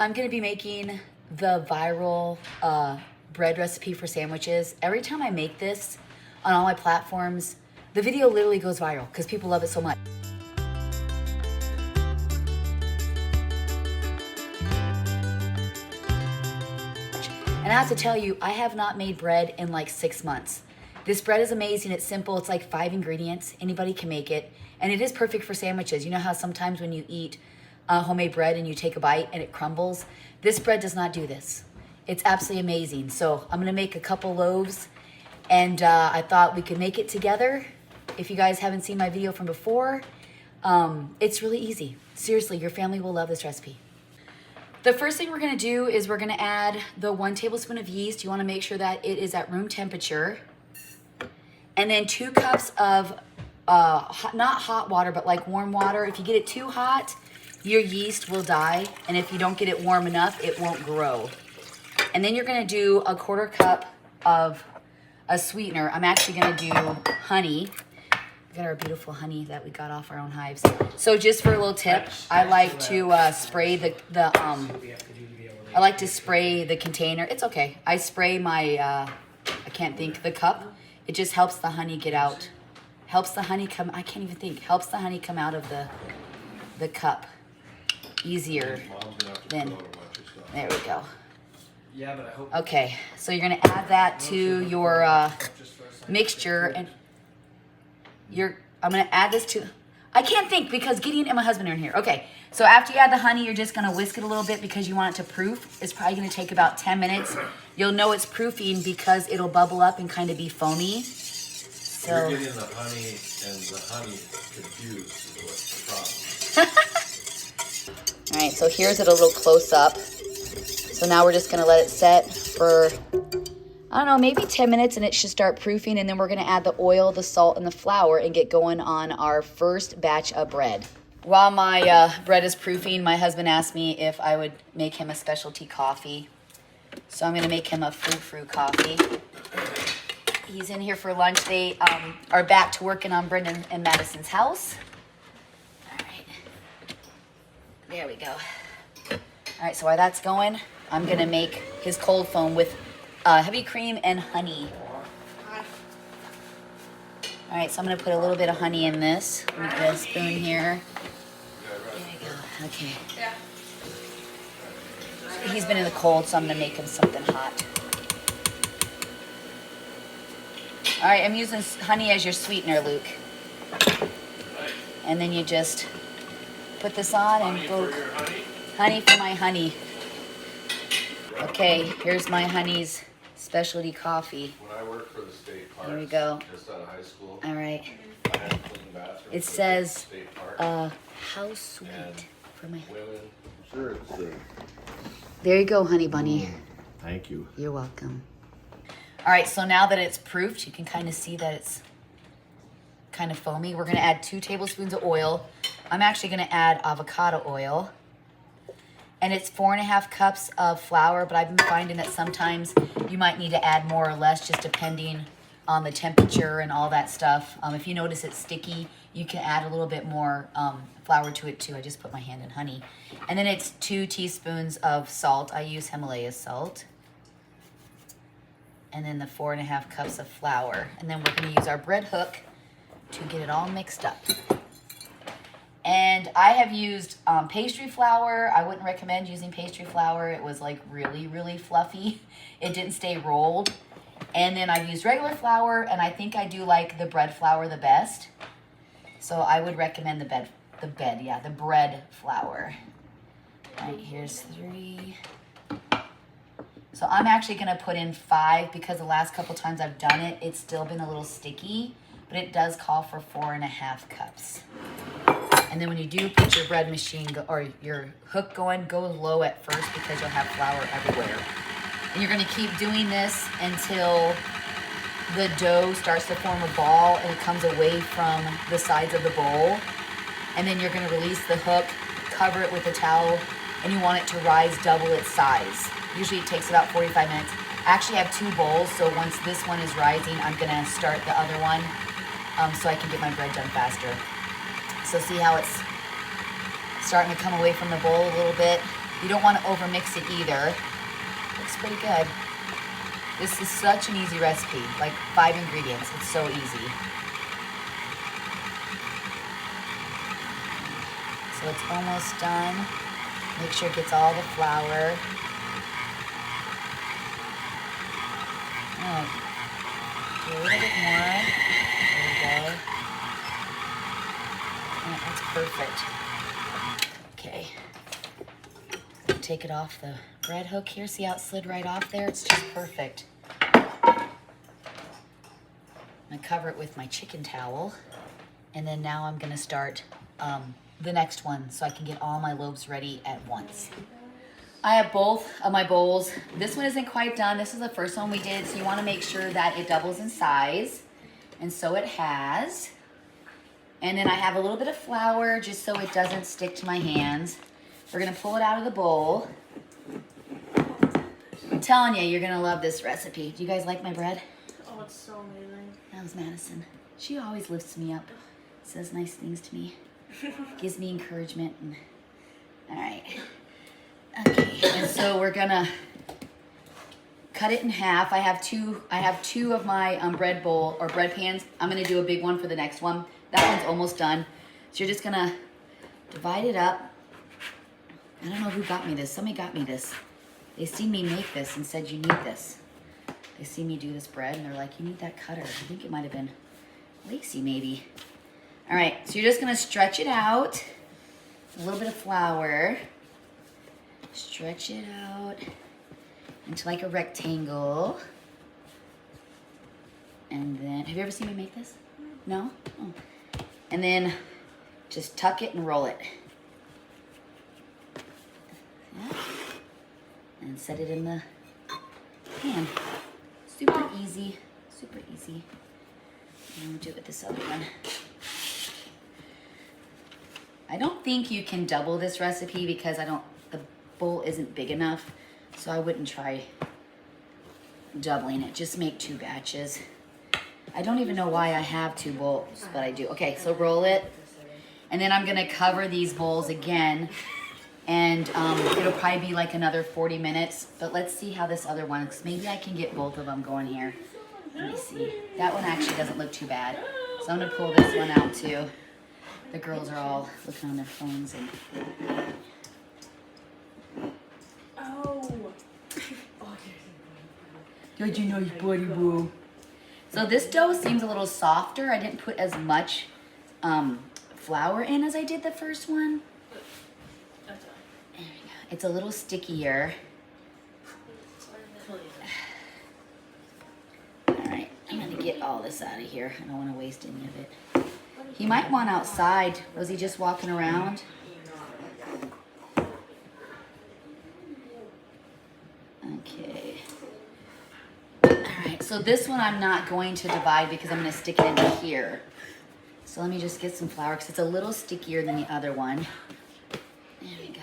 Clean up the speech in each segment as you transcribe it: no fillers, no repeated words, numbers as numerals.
I'm gonna be making the viral bread recipe for sandwiches. Every time I make this on all my platforms, the video literally goes viral because people love it so much. And I have to tell you, I have not made bread in like 6 months. This bread is amazing. It's simple. It's like 5 ingredients. Anybody can make it. And it is perfect for sandwiches. You know how sometimes when you eat homemade bread and you take a bite and it crumbles? This bread does not do this. It's absolutely amazing. So I'm going to make a couple loaves. And I thought we could make it together. If you guys haven't seen my video from before, it's really easy. Seriously, your family will love this recipe. The first thing we're gonna do is we're gonna add the 1 tablespoon of yeast. You wanna make sure that it is at room temperature. And then 2 cups of, not hot water, but like warm water. If you get it too hot, your yeast will die. And if you don't get it warm enough, it won't grow. And then you're gonna do a 1/4 cup of a sweetener. I'm actually gonna do honey. We got our beautiful honey that we got off our own hives. So just for a little tip, I like to spray I like to spray the container. It's okay. I spray my, I can't think, the cup. It just helps the honey get out. Helps the honey come, I can't even think. Helps the honey come out of the cup easier than, there we go. Yeah, but I hope. Okay, so you're gonna add that to your mixture, and I'm gonna add this to, I can't think because Gideon and my husband are in here. Okay, so after you add the honey, you're just gonna whisk it a little bit because you want it to proof. It's probably gonna take about 10 minutes. You'll know it's proofing because it'll bubble up and kind of be foamy. So you're getting the honey and the honey confused is what's the problem. All right, so here's it a little close up. So now we're just gonna let it set for, I don't know, maybe 10 minutes, and it should start proofing, and then we're gonna add the oil, the salt, and the flour and get going on our first batch of bread. While my bread is proofing, my husband asked me if I would make him a specialty coffee. So I'm gonna make him a frou-frou coffee. He's in here for lunch. They are back to working on Brendan and Madison's house. All right, there we go. All right, so while that's going, I'm gonna make his cold foam with heavy cream and honey. All right, so I'm gonna put a little bit of honey in this. Let me get a spoon here. There we go, okay. He's been in the cold, so I'm gonna make him something hot. All right, I'm using honey as your sweetener, Luke. And then you just put this on and go. Honey for my honey. Okay, here's my honey's specialty coffee. When I worked for the state parks, there we go. Just out of high school, all right. I had a clean bathroom. It says, park. how sweet for my. Women, sure, it's the. There you go, honey bunny. Thank you. You're welcome. All right, so now that it's proofed, you can kind of see that it's kind of foamy. We're gonna add 2 tablespoons of oil. I'm actually gonna add avocado oil. And it's 4.5 cups of flour, but I've been finding that sometimes you might need to add more or less just depending on the temperature and all that stuff. If you notice it's sticky, you can add a little bit more flour to it too. I just put my hand in honey. And then it's 2 teaspoons of salt. I use Himalaya salt. And then the 4.5 cups of flour. And then we're gonna use our bread hook to get it all mixed up. And I have used pastry flour. I wouldn't recommend using pastry flour. It was like really, really fluffy. It didn't stay rolled. And then I've used regular flour, and I think I do like the bread flour the best. So I would recommend the bread flour. All right, here's 3. So I'm actually gonna put in 5 because the last couple times I've done it, it's still been a little sticky, but it does call for 4.5 cups. And then when you do put your bread machine or your hook going, go low at first because you'll have flour everywhere. And you're gonna keep doing this until the dough starts to form a ball and it comes away from the sides of the bowl. And then you're gonna release the hook, cover it with a towel, and you want it to rise double its size. Usually it takes about 45 minutes. I actually have 2 bowls, so once this one is rising, I'm gonna start the other one so I can get my bread done faster. So see how it's starting to come away from the bowl a little bit? You don't want to overmix it either. Looks pretty good. This is such an easy recipe, like 5 ingredients. It's so easy. So it's almost done. Make sure it gets all the flour. Oh, do a little bit more. There we go. Oh, that's perfect. Okay. Take it off the bread hook here. See how it slid right off there? It's just perfect. I'm gonna cover it with my chicken towel. And then now I'm gonna start the next one so I can get all my loaves ready at once. I have both of my bowls. This one isn't quite done. This is the first one we did, so you wanna make sure that it doubles in size. And so it has. And then I have a little bit of flour just so it doesn't stick to my hands. We're gonna pull it out of the bowl. I'm telling you, you're gonna love this recipe. Do you guys like my bread? Oh, it's so amazing. That was Madison. She always lifts me up, says nice things to me, gives me encouragement. And... All right. Okay, and so we're gonna cut it in half. I have two of my bread bowl or bread pans. I'm gonna do a big one for the next one. That one's almost done. So you're just gonna divide it up. I don't know who got me this. Somebody got me this. They seen me make this and said, you need this. They see me do this bread and they're like, you need that cutter. I think it might have been Lacey maybe. All right, so you're just gonna stretch it out. A little bit of flour. Stretch it out into like a rectangle. And then, have you ever seen me make this? No? Oh. And then just tuck it and roll it. Yeah. And set it in the pan. Super easy, super easy. And we'll do it with this other one. I don't think you can double this recipe because the bowl isn't big enough, so I wouldn't try doubling it. Just make 2 batches. I don't even know why I have 2 bowls, but I do. Okay, so roll it. And then I'm gonna cover these bowls again. And it'll probably be like another 40 minutes, but let's see how this other one, because maybe I can get both of them going here. Let me see. That one actually doesn't look too bad. So I'm gonna pull this one out too. The girls are all looking on their phones. And... Oh. Did you know you buddy boo? So this dough seems a little softer. I didn't put as much flour in as I did the first one. There we go. It's a little stickier. All right, I'm gonna get all this out of here. I don't want to waste any of it. He might want outside. Was he just walking around? Okay. All right, so this one I'm not going to divide because I'm gonna stick it into here. So let me just get some flour because it's a little stickier than the other one. There we go.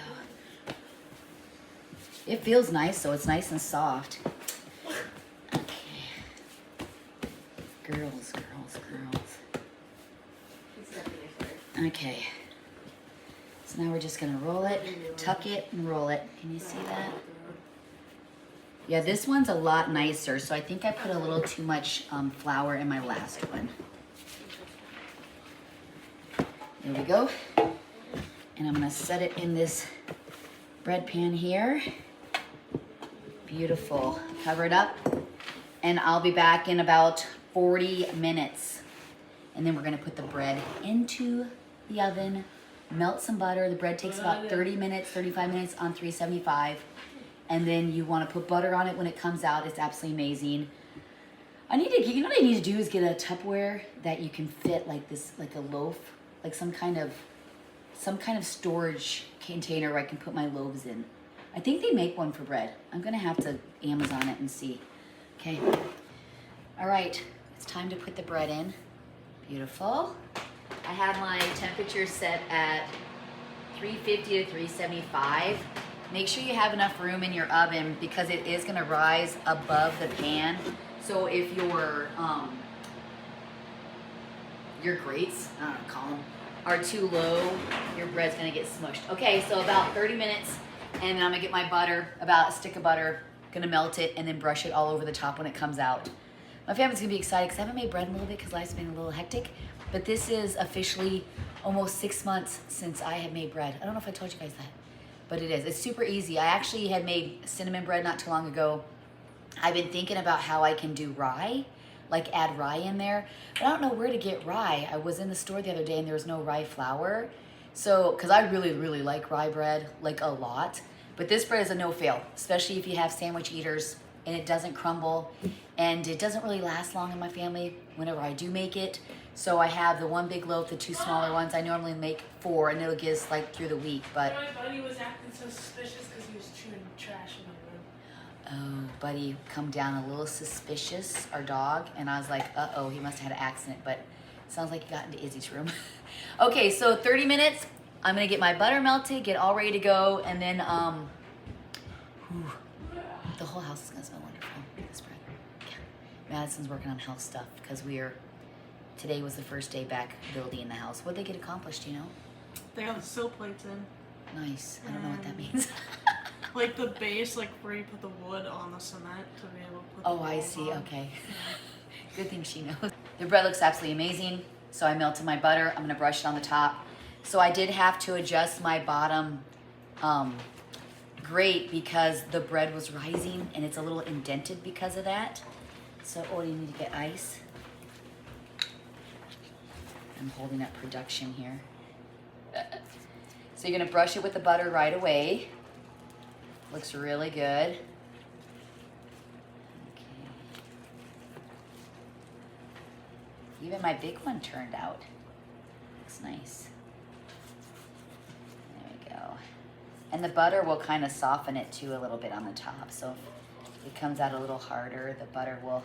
It feels nice, so it's nice and soft. Okay. Girls. Okay. So now we're just gonna roll it, tuck it, and roll it. Can you see that? Yeah, this one's a lot nicer, so I think I put a little too much flour in my last one. There we go. And I'm gonna set it in this bread pan here. Beautiful. Cover it up. And I'll be back in about 40 minutes. And then we're gonna put the bread into the oven, melt some butter. The bread takes about 30 minutes, 35 minutes on 375. And then you wanna put butter on it when it comes out. It's absolutely amazing. You know what I need to do is get a Tupperware that you can fit like this, like a loaf, like some kind of storage container where I can put my loaves in. I think they make one for bread. I'm gonna have to Amazon it and see. Okay. All right, it's time to put the bread in. Beautiful. I have my temperature set at 350 to 375. Make sure you have enough room in your oven because it is gonna rise above the pan. So if your grates, I don't know, call them, are too low, your bread's gonna get smushed. Okay, so about 30 minutes And then I'm gonna get my butter, about a stick of butter, gonna melt it and then brush it all over the top when it comes out. My family's gonna be excited because I haven't made bread in a little bit because life's been a little hectic. But this is officially almost 6 months since I have made bread. I don't know if I told you guys that, but it is. It's super easy. I actually had made cinnamon bread not too long ago. I've been thinking about how I can do rye, like add rye in there. But I don't know where to get rye. I was in the store the other day and there was no rye flour. So, because I really, really like rye bread, like a lot. But this bread is a no-fail, especially if you have sandwich eaters and it doesn't crumble. And it doesn't really last long in my family whenever I do make it. So I have the one big loaf, the two smaller ones. I normally make 4 and it'll get us like through the week. But My buddy was acting so suspicious because he was chewing trash in my room. oh, Buddy come down a little suspicious, our dog. And I was like, uh-oh, he must have had an accident. But it sounds like he got into Izzy's room. Okay, so 30 minutes. I'm gonna get my butter melted, get all ready to go, and then the whole house is gonna smell wonderful. This bread. Yeah. Madison's working on house stuff because today was the first day back building the house. What'd they get accomplished, you know? They got the sill plates in. Nice. I don't know what that means. Like the base, like where you put the wood on the cement to be able to put Oh, the I walls see. on. Okay. Good thing she knows. The bread looks absolutely amazing. So I melted my butter. I'm gonna brush it on the top. So I did have to adjust my bottom grate because the bread was rising and it's a little indented because of that. So, oh, you need to get ice. I'm holding up production here. So you're gonna brush it with the butter right away. Looks really good. Okay. Even my big one turned out. Looks nice. There we go. And the butter will kind of soften it too a little bit on the top. So if it comes out a little harder, the butter will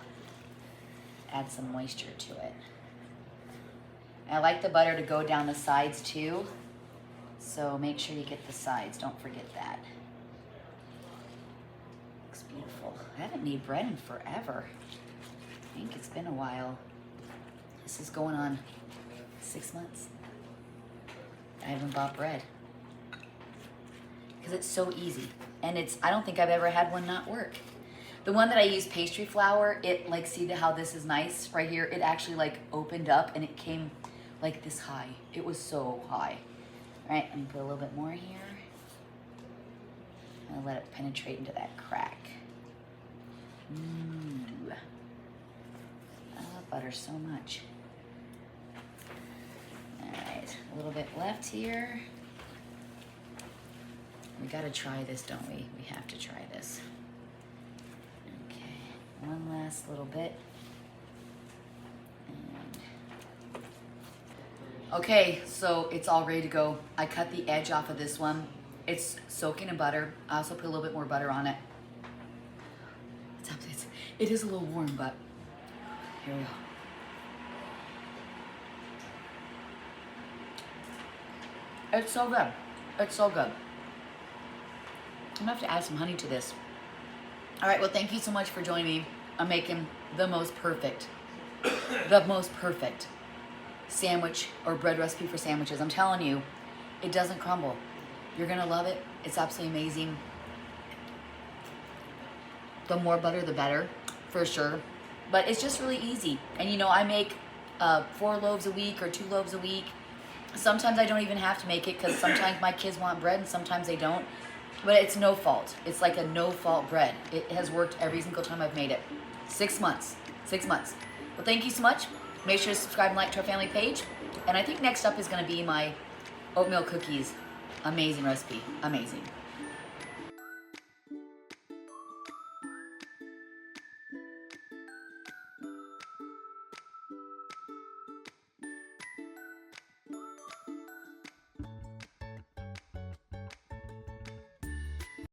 add some moisture to it. I like the butter to go down the sides too. So make sure you get the sides. Don't forget that. Looks beautiful. I haven't made bread in forever. I think it's been a while. This is going on 6 months. I haven't bought bread. Because it's so easy. And I don't think I've ever had one not work. The one that I use pastry flour, it like, see how this is nice right here? It actually like opened up and it came like this high. It was so high. All right, let me put a little bit more here. I'm gonna let it penetrate into that crack. Ooh. I love butter so much. All right, a little bit left here. We gotta try this, don't we? We have to try this. Okay, one last little bit. Okay, so it's all ready to go. I cut the edge off of this one. It's soaking in butter. I also put a little bit more butter on it. It is a little warm, but here we go. It's so good. It's so good. I'm gonna have to add some honey to this. All right, well, thank you so much for joining me. I'm making the most perfect sandwich or bread recipe for sandwiches. I'm telling you, it doesn't crumble. You're gonna love it. It's absolutely amazing. The more butter, the better, for sure. But it's just really easy. And you know, I make 4 loaves a week or 2 loaves a week. Sometimes I don't even have to make it because sometimes my kids want bread and sometimes they don't. But it's no fault. It's like a no fault bread. It has worked every single time I've made it. 6 months. 6 months. Well, thank you so much. Make sure to subscribe and like to our family page. And I think next up is going to be my oatmeal cookies. Amazing recipe. Amazing.